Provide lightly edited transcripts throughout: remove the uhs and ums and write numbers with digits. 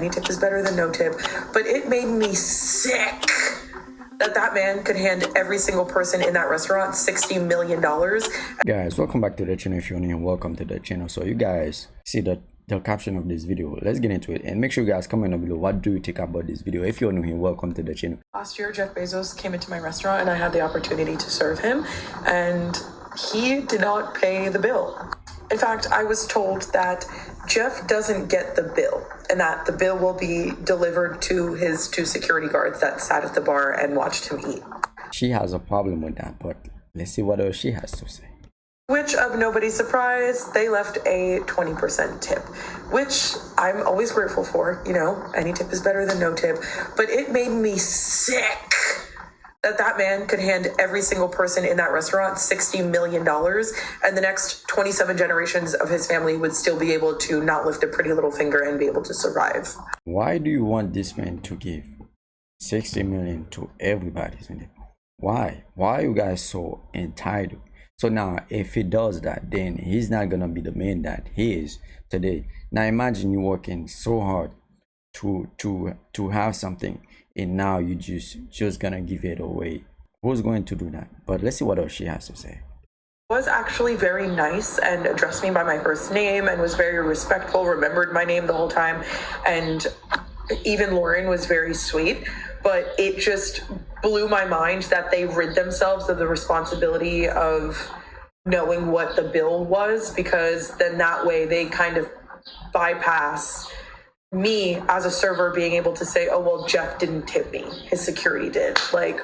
Any tip is better than no tip, but it made me sick that man could hand every single person in that restaurant $60 million. Guys, welcome back to the channel. If you're new, welcome to the channel. So you guys see the caption of this video. Let's get into it, and make sure you guys comment down below what do you think about this video. If you're new here, welcome to the channel. Last year, Jeff Bezos came into my restaurant and I had the opportunity to serve him, and he did not pay the bill. In fact, I was told that Jeff doesn't get the bill and that the bill will be delivered to his 2 security guards that sat at the bar and watched him eat. She has a problem with that, but let's see what else she has to say. Which, of nobody's surprise, they left a 20% tip, which I'm always grateful for. You know, any tip is better than no tip, but it made me sick that man could hand every single person in that restaurant $60 million, and the next 27 generations of his family would still be able to not lift a pretty little finger and be able to survive. Why do you want this man to give 60 million to everybody? Why are you guys so entitled? So now if he does that, then he's not gonna be the man that he is today. Now imagine you working so hard to have something, and now you just gonna give it away. Who's going to do that? But let's see what else she has to say. Was actually very nice and addressed me by my first name and was very respectful, remembered my name the whole time, and even Lauren was very sweet. But it just blew my mind that they rid themselves of the responsibility of knowing what the bill was, because then that way they kind of bypass me as a server being able to say, oh, well, Jeff didn't tip me, his security did. Like,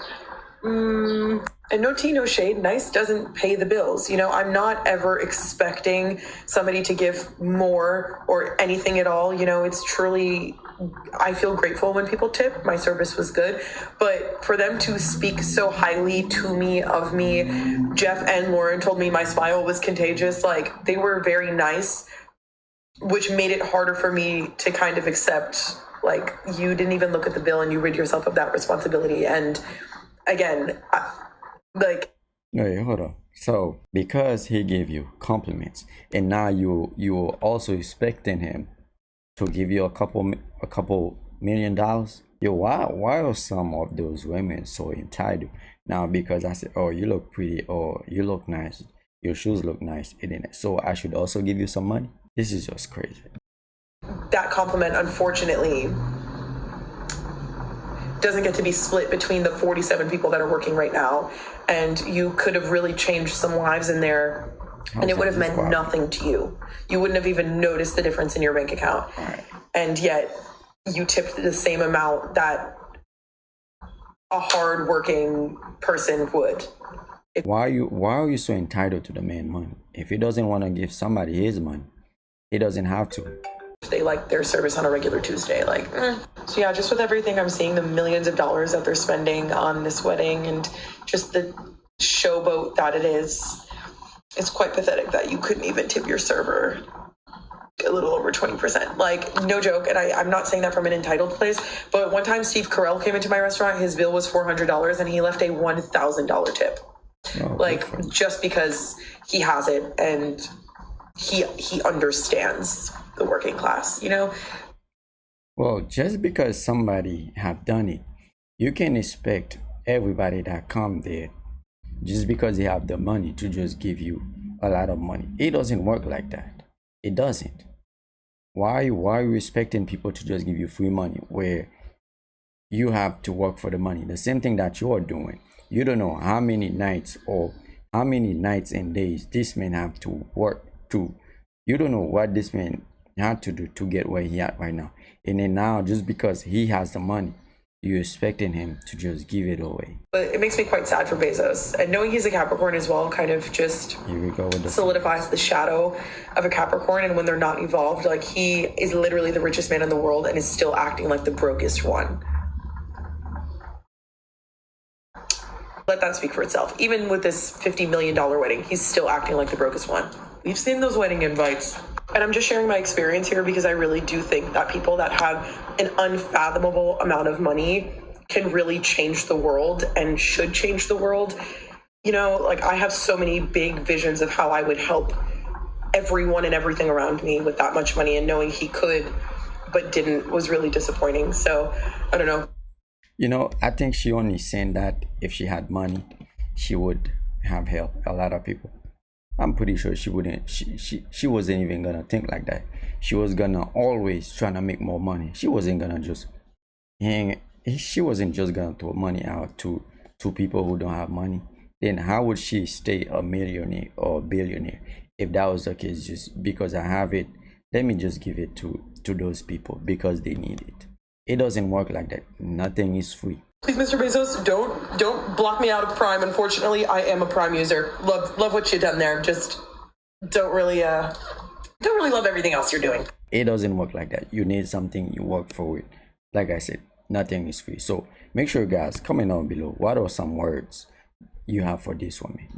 and no tea, no shade, nice doesn't pay the bills. You know, I'm not ever expecting somebody to give more or anything at all. You know, it's truly, I feel grateful when people tip. My service was good, but for them to speak so highly to me, of me, Jeff and Lauren told me my smile was contagious. Like, they were very nice, which made it harder for me to kind of accept, like, you didn't even look at the bill and you rid yourself of that responsibility. And again, Wait, hold on. So because he gave you compliments, and now you're also expecting him to give you a couple $1 million, why are some of those women so entitled? Now because I said, oh, you look pretty, or you look nice, your shoes look nice, so I should also give you some money? This is just crazy. That compliment, unfortunately, doesn't get to be split between the 47 people that are working right now. And you could have really changed some lives in there, and it would have meant nothing to you. You wouldn't have even noticed the difference in your bank account. Right. And yet you tipped the same amount that a hard-working person would. Why are you so entitled to the man's money? If he doesn't want to give somebody his money, he doesn't have to. They like their service on a regular Tuesday. So yeah, just with everything I'm seeing, the millions of dollars that they're spending on this wedding and just the showboat that it is, it's quite pathetic that you couldn't even tip your server a little over 20%. Like, no joke. And I'm not saying that from an entitled place, but one time Steve Carell came into my restaurant, his bill was $400 and he left a $1,000 tip. Oh, just because he has it and he understands the working class, you know? Well, just because somebody have done it, you can expect everybody that come there, just because they have the money, to just give you a lot of money. It doesn't work like that. It doesn't. Why are you expecting people to just give you free money where you have to work for the money? The same thing that you are doing. You don't know how many nights and days this man have to work to. You don't know what this man had to do to get where he at right now. And then now, just because he has the money, you're expecting him to just give it away. But it makes me quite sad for Bezos. And knowing he's a Capricorn as well kind of just Here we go with the solidifies the shadow of a Capricorn. And when they're not involved, like, he is literally the richest man in the world and is still acting like the brokest one. Let that speak for itself. Even with this $50 million wedding, he's still acting like the brokest one. We've seen those wedding invites. And I'm just sharing my experience here because I really do think that people that have an unfathomable amount of money can really change the world and should change the world. You know, like, I have so many big visions of how I would help everyone and everything around me with that much money, and knowing he could but didn't was really disappointing. So I don't know. You know, I think she only saying that if she had money, she would have helped a lot of people. I'm pretty sure she wouldn't. She wasn't even gonna think like that. She was gonna always trying to make more money. She wasn't gonna just hang. She wasn't just gonna throw money out to people who don't have money. Then how would she stay a millionaire or a billionaire if that was the case? Just because I have it, let me just give it to those people because they need it. It doesn't work like that. Nothing is free. Please, Mr. Bezos, don't block me out of Prime. Unfortunately, I am a Prime user. Love what you've done there. Just don't really love everything else you're doing. It doesn't work like that. You need something, you work for it. Like I said, nothing is free. So make sure, guys, comment down below what are some words you have for this woman.